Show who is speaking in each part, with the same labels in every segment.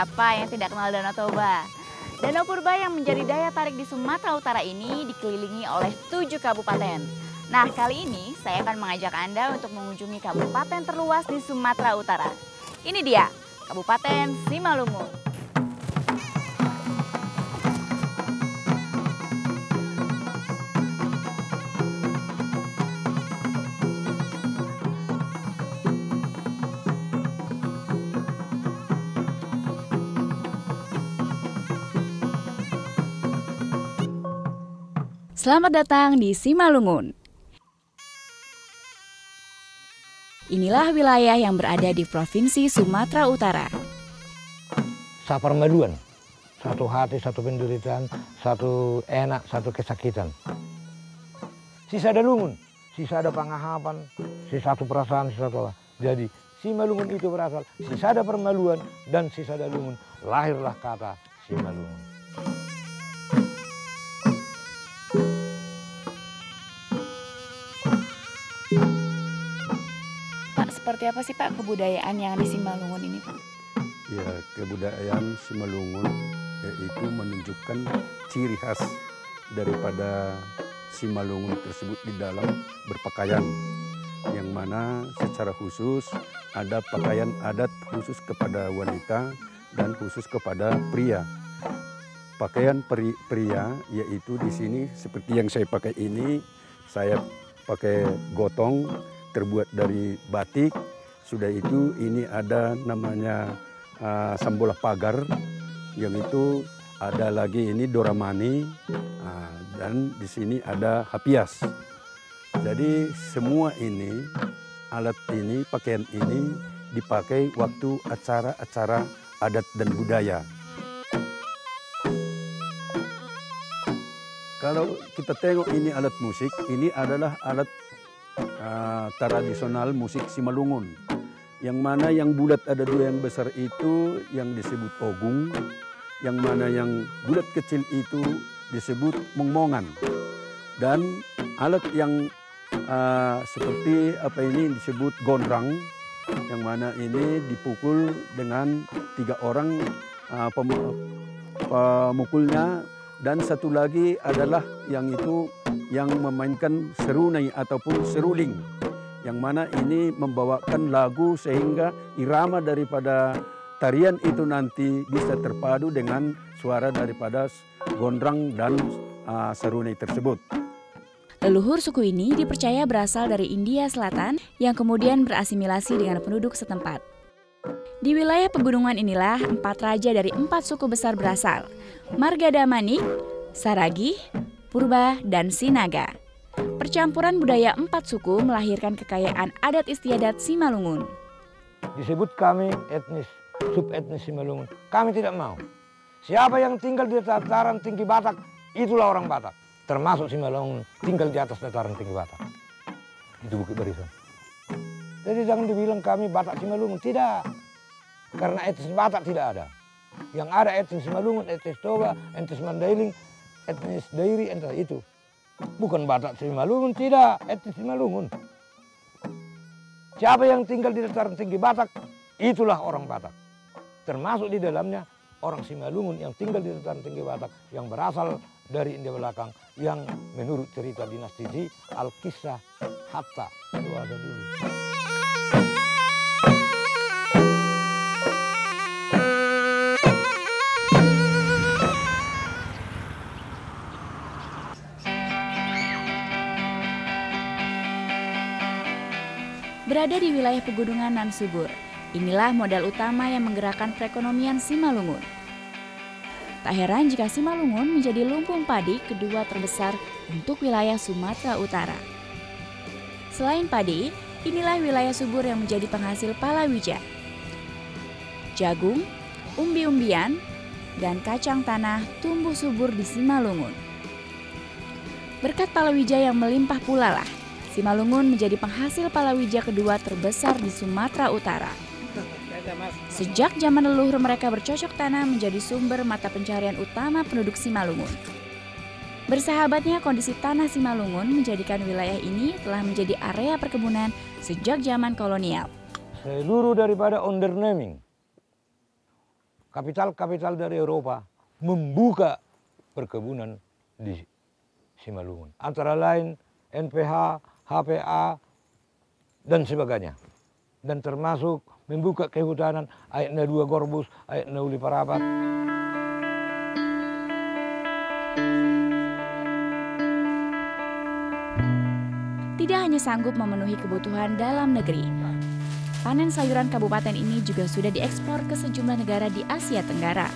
Speaker 1: Siapa yang tidak kenal Danau Toba? Danau Purba yang menjadi daya tarik di Sumatera Utara ini dikelilingi oleh 7 kabupaten. Nah, kali ini saya akan mengajak Anda untuk mengunjungi kabupaten terluas di Sumatera Utara. Ini dia, Kabupaten Simalungun. Selamat datang di Simalungun. Inilah wilayah yang berada di Provinsi Sumatera Utara.
Speaker 2: Sapermaduan, satu hati, satu penderitaan, satu enak, satu kesakitan. Sisa ada lungun, sisa ada pangahapan, sisa satu perasaan, sisa satu apa. Jadi Simalungun itu berasal, sisa ada permaluan dan sisa ada lungun. Lahirlah kata Simalungun.
Speaker 1: Seperti apa sih Pak kebudayaan yang di Simalungun ini Pak?
Speaker 3: Ya, kebudayaan Simalungun yaitu menunjukkan ciri khas daripada Simalungun tersebut di dalam berpakaian. Yang mana secara khusus ada pakaian adat khusus kepada wanita dan khusus kepada pria. Pakaian pria yaitu di sini seperti yang saya pakai ini, saya pakai gotong terbuat dari batik. Sudah itu ini ada namanya sambolah pagar, yang itu ada lagi ini doramani, dan di sini ada hapias. Jadi semua ini, alat ini, pakaian ini dipakai waktu acara-acara adat dan budaya. Kalau kita tengok ini alat musik, ini adalah alat tradisional musik Simalungun, yang mana yang bulat ada dua, yang besar itu yang disebut ogung, yang mana yang bulat kecil itu disebut mongmongan, dan alat yang seperti apa ini disebut gondrang, yang mana ini dipukul dengan 3 orang pemukulnya, dan satu lagi adalah yang itu yang memainkan serunai ataupun seruling, yang mana ini membawakan lagu sehingga irama daripada tarian itu nanti bisa terpadu dengan suara daripada gondrang dan serunai tersebut.
Speaker 1: Leluhur suku ini dipercaya berasal dari India Selatan yang kemudian berasimilasi dengan penduduk setempat. Di wilayah pegunungan inilah 4 raja dari 4 suku besar berasal, Margada Manik, Saragih, Purba, dan Sinaga. Percampuran budaya 4 suku melahirkan kekayaan adat istiadat Simalungun.
Speaker 2: Disebut kami etnis, subetnis Simalungun. Kami tidak mau. Siapa yang tinggal di dataran tinggi Batak, itulah orang Batak. Termasuk Simalungun tinggal di atas dataran tinggi Batak. Itu Bukit Barisan. Jadi jangan dibilang kami Batak Simalungun. Tidak. Karena etnis Batak tidak ada. Yang ada etnis Simalungun, etnis Toba, etnis Mandailing, etnis Dairi, entah itu. Bukan Batak Simalungun, tidak. Etnis Simalungun. Siapa yang tinggal di dataran tinggi Batak, itulah orang Batak. Termasuk di dalamnya orang Simalungun yang tinggal di dataran tinggi Batak, yang berasal dari India belakang, yang menurut cerita dinasti Al-Kisah Hatta. Itu ada dulu.
Speaker 1: Berada di wilayah pegunungan nan subur, inilah modal utama yang menggerakkan perekonomian Simalungun. Tak heran jika Simalungun menjadi lumbung padi kedua terbesar untuk wilayah Sumatera Utara. Selain padi, inilah wilayah subur yang menjadi penghasil palawija, jagung, umbi-umbian, dan kacang tanah tumbuh subur di Simalungun. Berkat palawija yang melimpah pula lah, Simalungun menjadi penghasil palawija kedua terbesar di Sumatera Utara. Sejak zaman leluhur mereka bercocok tanam menjadi sumber mata pencarian utama penduduk Simalungun. Bersahabatnya kondisi tanah Simalungun menjadikan wilayah ini telah menjadi area perkebunan sejak zaman kolonial.
Speaker 2: Seluruh daripada underneming, kapital-kapital dari Eropa membuka perkebunan di Simalungun. Antara lain NPH, HPA, dan sebagainya. Dan termasuk membuka kehutanan Aekna 2 Gorbus, Aekna Uli Parapat.
Speaker 1: Tidak hanya sanggup memenuhi kebutuhan dalam negeri, panen sayuran kabupaten ini juga sudah diekspor ke sejumlah negara di Asia Tenggara.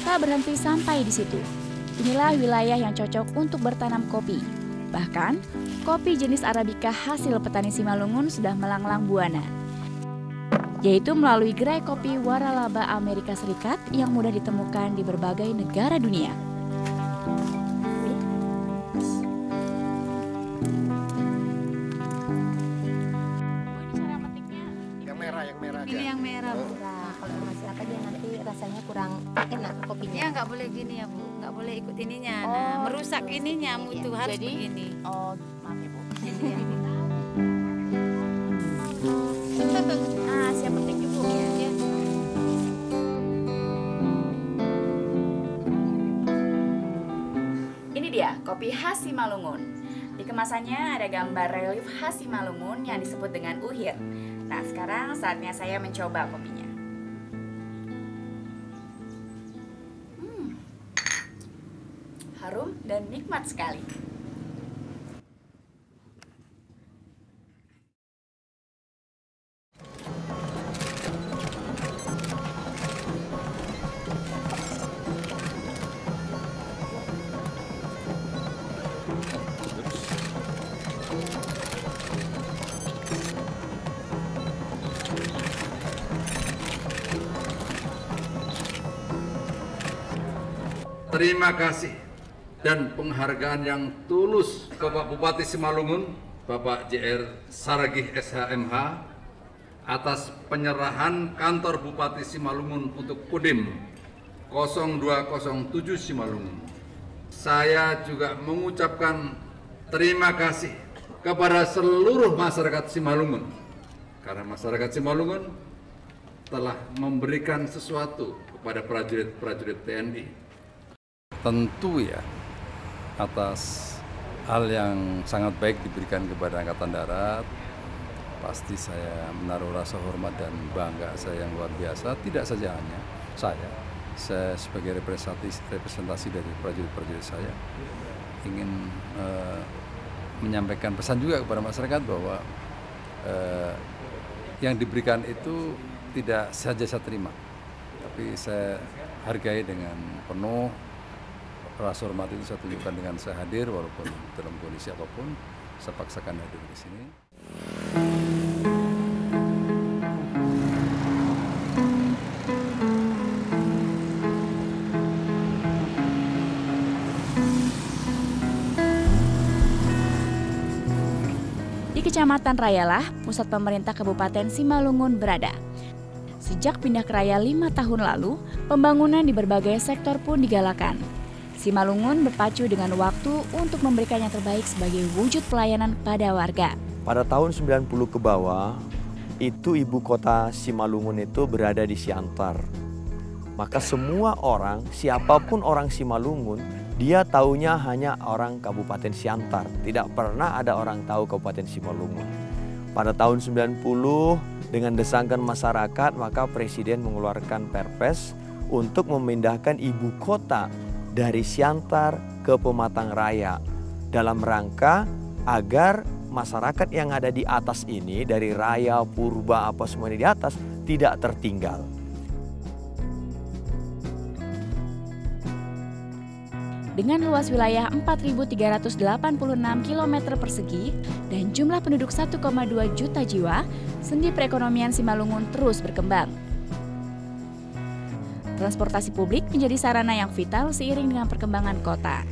Speaker 1: Tak berhenti sampai di situ. Inilah wilayah yang cocok untuk bertanam kopi. Bahkan, kopi jenis Arabica hasil petani Simalungun sudah melanglang buana, yaitu melalui gerai kopi waralaba Amerika Serikat yang mudah ditemukan di berbagai negara dunia.
Speaker 4: Yang merah aja.
Speaker 5: Ini yang merah, Bu.
Speaker 6: Nah, kalau masih apa dia nanti rasanya kurang enak kopinya.
Speaker 5: Ya nggak boleh gini ya, Bu. Nggak boleh ikut ininya. Nah, merusak ininya, mutu
Speaker 6: Iya.
Speaker 5: harus
Speaker 6: Jadi,
Speaker 5: begini.
Speaker 6: oh maaf ya Bu. Siap penting juga ya.
Speaker 1: Ini dia kopi khas Simalungun. Di kemasannya ada gambar relief khas Simalungun yang disebut dengan uhir. Nah, sekarang saatnya saya mencoba kopinya. Harum dan nikmat sekali.
Speaker 7: Terima kasih dan penghargaan yang tulus Bapak Bupati Simalungun, Bapak JR Saragih SHMH, atas penyerahan kantor Bupati Simalungun untuk Kodim 0207 Simalungun. Saya juga mengucapkan terima kasih kepada seluruh masyarakat Simalungun, karena masyarakat Simalungun telah memberikan sesuatu kepada prajurit-prajurit TNI.
Speaker 3: Tentu ya, atas hal yang sangat baik diberikan kepada Angkatan Darat, pasti saya menaruh rasa hormat dan bangga saya yang luar biasa. Tidak saja hanya saya sebagai representasi dari prajurit-prajurit saya ingin menyampaikan pesan juga kepada masyarakat bahwa yang diberikan itu tidak saja saya terima, tapi saya hargai dengan penuh. Rasa hormat itu saya tunjukkan dengan saya hadir walaupun dalam kondisi apapun, saya paksakan hadir di sini.
Speaker 1: Di Kecamatan Rayalah, pusat pemerintah Kabupaten Simalungun berada. Sejak pindah ke Raya 5 tahun lalu, pembangunan di berbagai sektor pun digalakan. Simalungun berpacu dengan waktu untuk memberikan yang terbaik sebagai wujud pelayanan pada warga.
Speaker 4: Pada tahun 90 ke bawah, itu ibu kota Simalungun itu berada di Siantar. Maka semua orang, siapapun orang Simalungun, dia taunya hanya orang Kabupaten Siantar. Tidak pernah ada orang tahu Kabupaten Simalungun. Pada tahun 90, dengan desakan masyarakat, maka Presiden mengeluarkan Perpres untuk memindahkan ibu kota dari Siantar ke Pematang Raya dalam rangka agar masyarakat yang ada di atas ini dari Raya, Purba, apa semuanya di atas tidak tertinggal.
Speaker 1: Dengan luas wilayah 4.386 km persegi dan jumlah penduduk 1,2 juta jiwa, sendi perekonomian Simalungun terus berkembang. Transportasi publik menjadi sarana yang vital seiring dengan perkembangan kota.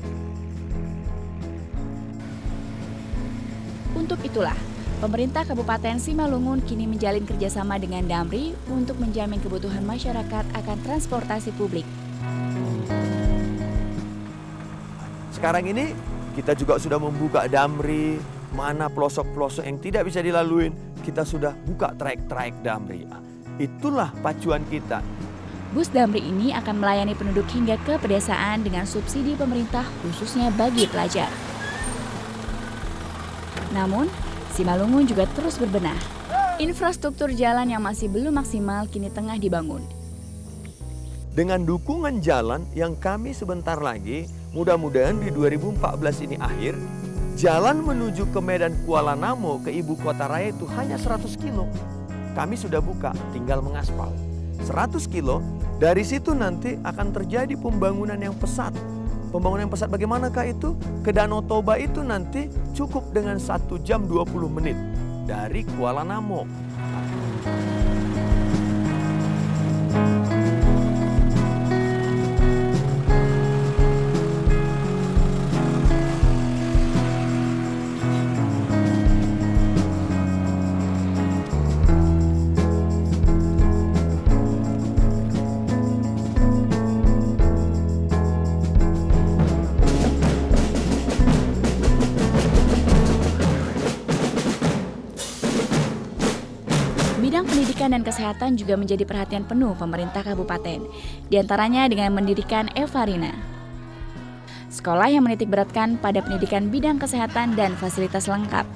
Speaker 1: Untuk itulah, Pemerintah Kabupaten Simalungun kini menjalin kerjasama dengan Damri untuk menjamin kebutuhan masyarakat akan transportasi publik.
Speaker 4: Sekarang ini kita juga sudah membuka Damri, mana pelosok-pelosok yang tidak bisa dilalui, kita sudah buka trayek-trayek Damri. Itulah pacuan kita.
Speaker 1: Bus Damri ini akan melayani penduduk hingga ke pedesaan dengan subsidi pemerintah khususnya bagi pelajar. Namun, Simalungun juga terus berbenah. Infrastruktur jalan yang masih belum maksimal kini tengah dibangun.
Speaker 4: Dengan dukungan jalan yang kami sebentar lagi, mudah-mudahan di 2014 ini akhir, jalan menuju ke Medan Kuala Namu ke ibu kota raya itu hanya 100 kilo. Kami sudah buka, tinggal mengaspal. 100 kilo, dari situ nanti akan terjadi pembangunan yang pesat. Pembangunan yang pesat bagaimanakah itu? Ke Danau Toba itu nanti cukup dengan 1 jam 20 menit dari Kuala Namu.
Speaker 1: Bidang pendidikan dan kesehatan juga menjadi perhatian penuh pemerintah kabupaten, diantaranya dengan mendirikan Evarina. Sekolah yang menitik beratkan pada pendidikan bidang kesehatan dan fasilitas lengkap.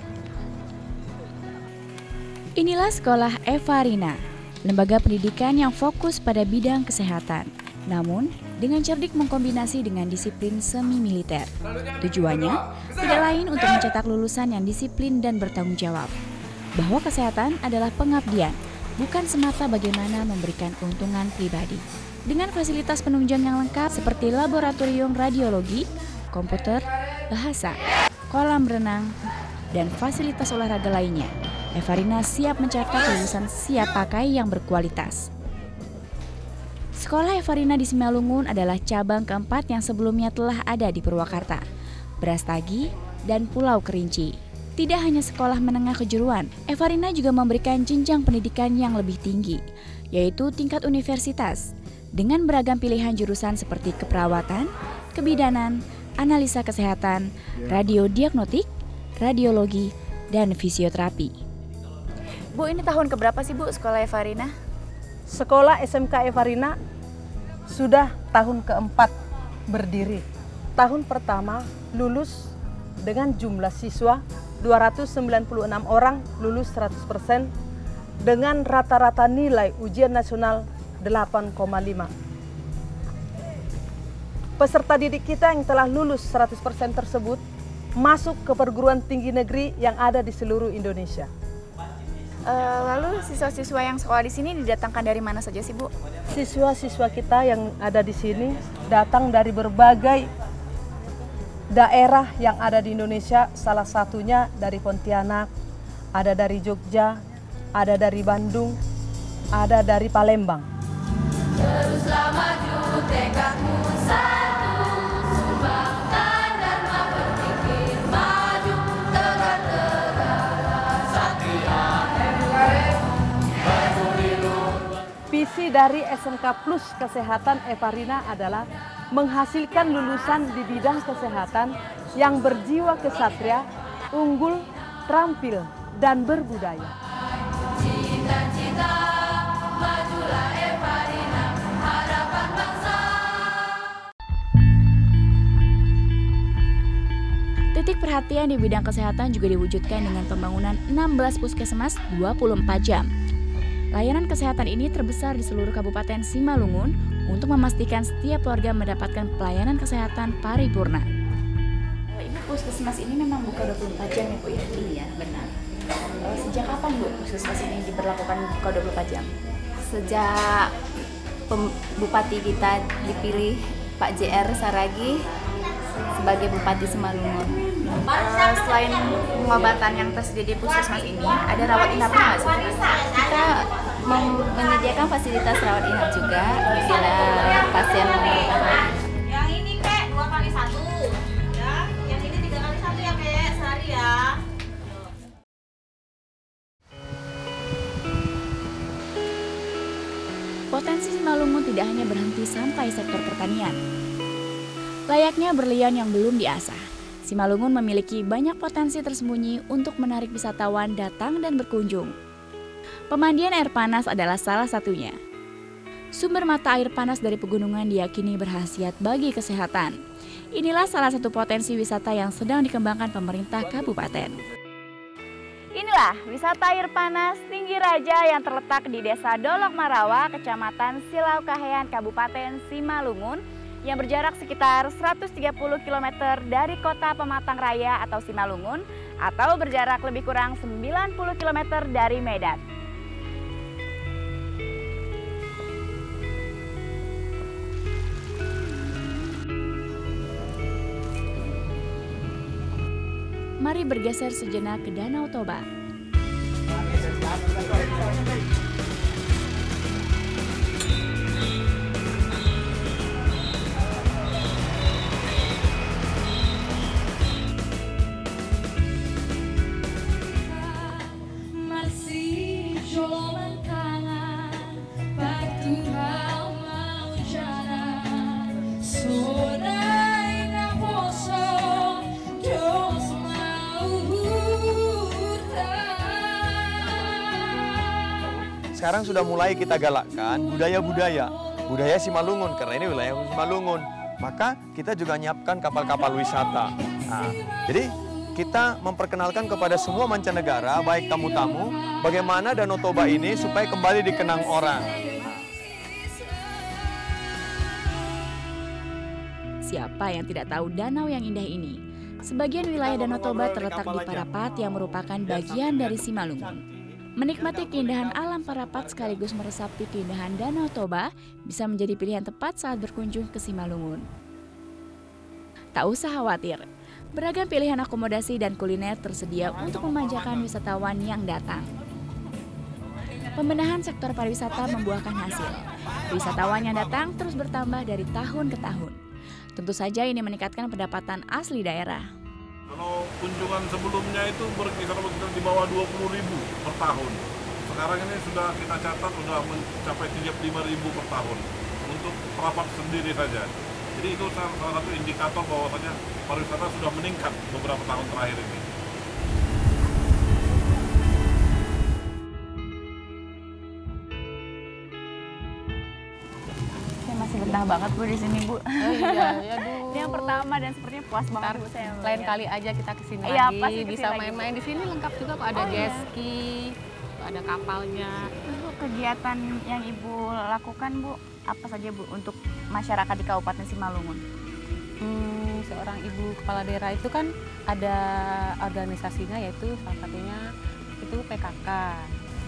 Speaker 1: Inilah sekolah Evarina, lembaga pendidikan yang fokus pada bidang kesehatan, namun dengan cerdik mengkombinasi dengan disiplin semi-militer. Tujuannya tidak lain untuk mencetak lulusan yang disiplin dan bertanggung jawab. Bahwa kesehatan adalah pengabdian, bukan semata bagaimana memberikan keuntungan pribadi. Dengan fasilitas penunjang yang lengkap seperti laboratorium radiologi, komputer, bahasa, kolam renang, dan fasilitas olahraga lainnya, Evarina siap mencetak lulusan siap pakai yang berkualitas. Sekolah Evarina di Simalungun adalah cabang keempat yang sebelumnya telah ada di Purwakarta, Brastagi, dan Pulau Kerinci. Tidak hanya sekolah menengah kejuruan, Evarina juga memberikan jenjang pendidikan yang lebih tinggi, yaitu tingkat universitas, dengan beragam pilihan jurusan seperti keperawatan, kebidanan, analisa kesehatan, radiodiagnostik, radiologi, dan fisioterapi. Bu, ini tahun keberapa sih Bu sekolah Evarina?
Speaker 8: Sekolah SMK Evarina sudah tahun keempat berdiri. Tahun pertama lulus dengan jumlah siswa 296 orang, lulus 100% dengan rata-rata nilai ujian nasional 8,5. Peserta didik kita yang telah lulus 100% tersebut masuk ke perguruan tinggi negeri yang ada di seluruh Indonesia.
Speaker 1: Lalu siswa-siswa yang sekolah di sini didatangkan dari mana saja sih Bu?
Speaker 8: Siswa-siswa kita yang ada di sini datang dari berbagai daerah yang ada di Indonesia, salah satunya dari Pontianak, ada dari Jogja, ada dari Bandung, ada dari Palembang. Teruslah maju, tekadmu satu, sumbangkan dharma berpikir maju, tegak-tegak, satria Visi dari SMK Plus Kesehatan Evarina adalah menghasilkan lulusan di bidang kesehatan yang berjiwa kesatria, unggul, terampil, dan berbudaya. Cita-cita, majulah Evarina, harapan bangsa.
Speaker 1: Titik perhatian di bidang kesehatan juga diwujudkan dengan pembangunan 16 puskesmas 24 jam. Layanan kesehatan ini terbesar di seluruh Kabupaten Simalungun untuk memastikan setiap keluarga mendapatkan pelayanan kesehatan paripurna. Ini puskesmas ini memang buka 24 jam ya Bu ya?
Speaker 5: Iya, benar.
Speaker 1: Sejak kapan Bu puskesmas ini diberlakukan buka 24 jam?
Speaker 5: Sejak Bupati kita dipilih Pak JR Saragi sebagai Bupati Simalungun. Selain pengobatan yang tersedia di puskesmas ini, ada rawat inapnya nggak sih? Kita menyediakan fasilitas rawat inap juga bila pasien
Speaker 1: tidak hanya berhenti sampai sektor pertanian. Layaknya berlian yang belum diasah, Simalungun memiliki banyak potensi tersembunyi untuk menarik wisatawan datang dan berkunjung. Pemandian air panas adalah salah satunya. Sumber mata air panas dari pegunungan diyakini berkhasiat bagi kesehatan. Inilah salah satu potensi wisata yang sedang dikembangkan pemerintah kabupaten. Inilah wisata air panas Tinggi Raja yang terletak di Desa Dolok Marawa, Kecamatan Silau Kahean, Kabupaten Simalungun, yang berjarak sekitar 130 km dari kota Pematang Raya atau Simalungun, atau berjarak lebih kurang 90 km dari Medan. Mari bergeser sejenak ke Danau Toba.
Speaker 4: Sekarang sudah mulai kita galakkan budaya Simalungun, karena ini wilayah Simalungun. Maka kita juga nyiapkan kapal-kapal wisata. Nah, jadi kita memperkenalkan kepada semua mancanegara, baik tamu-tamu, bagaimana Danau Toba ini supaya kembali dikenang orang.
Speaker 1: Siapa yang tidak tahu danau yang indah ini? Sebagian wilayah Danau Toba terletak di Parapat yang merupakan bagian dari Simalungun. Menikmati keindahan alam Parapat sekaligus meresapi keindahan Danau Toba bisa menjadi pilihan tepat saat berkunjung ke Simalungun. Tak usah khawatir, beragam pilihan akomodasi dan kuliner tersedia untuk memanjakan wisatawan yang datang. Pembenahan sektor pariwisata membuahkan hasil. Wisatawan yang datang terus bertambah dari tahun ke tahun. Tentu saja ini meningkatkan pendapatan asli daerah.
Speaker 9: Kalau kunjungan sebelumnya itu berkisar di bawah 20.000 per tahun. Sekarang ini sudah kita catat sudah mencapai 35.000 per tahun untuk Parapat sendiri saja. Jadi itu salah satu indikator bahwasanya pariwisata sudah meningkat beberapa tahun terakhir ini.
Speaker 1: Masih betah banget Bu di sini Bu.
Speaker 6: Oh iya, aduh.
Speaker 1: Ini yang pertama dan sepertinya puas banget Bu saya.
Speaker 6: Lain kali aja kita kesini
Speaker 1: Iya,
Speaker 6: lagi,
Speaker 1: pasti
Speaker 6: bisa main-main di sini lengkap juga kok, ada jet ski, ada kapalnya.
Speaker 1: Bu, kegiatan yang Ibu lakukan Bu, apa saja Bu untuk masyarakat di Kabupaten Simalungun?
Speaker 6: Seorang ibu kepala daerah itu kan ada organisasinya, yaitu salah satunya itu PKK.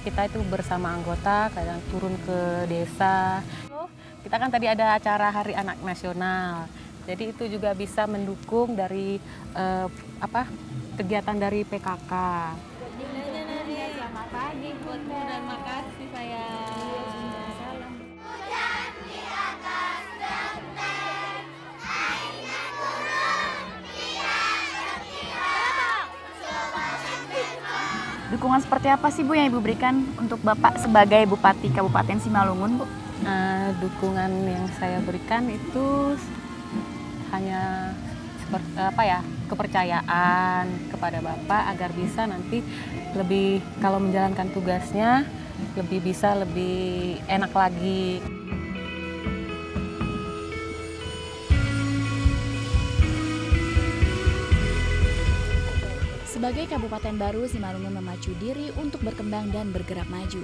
Speaker 6: Kita itu bersama anggota kadang turun ke desa. Kita kan tadi ada acara Hari Anak Nasional, jadi itu juga bisa mendukung dari kegiatan dari PKK.
Speaker 5: Selamat pagi buatmu dan makasih sayang.
Speaker 1: Dukungan seperti apa sih Bu yang Ibu berikan untuk Bapak sebagai Bupati Kabupaten Simalungun Bu?
Speaker 6: Dukungan yang saya berikan itu hanya seperti kepercayaan kepada Bapak agar bisa nanti lebih, kalau menjalankan tugasnya lebih enak lagi.
Speaker 1: Sebagai kabupaten baru, Simalungun memacu diri untuk berkembang dan bergerak maju.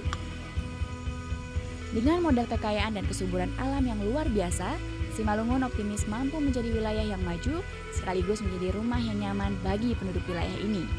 Speaker 1: Dengan modal kekayaan dan kesuburan alam yang luar biasa, Simalungun optimis mampu menjadi wilayah yang maju sekaligus menjadi rumah yang nyaman bagi penduduk wilayah ini.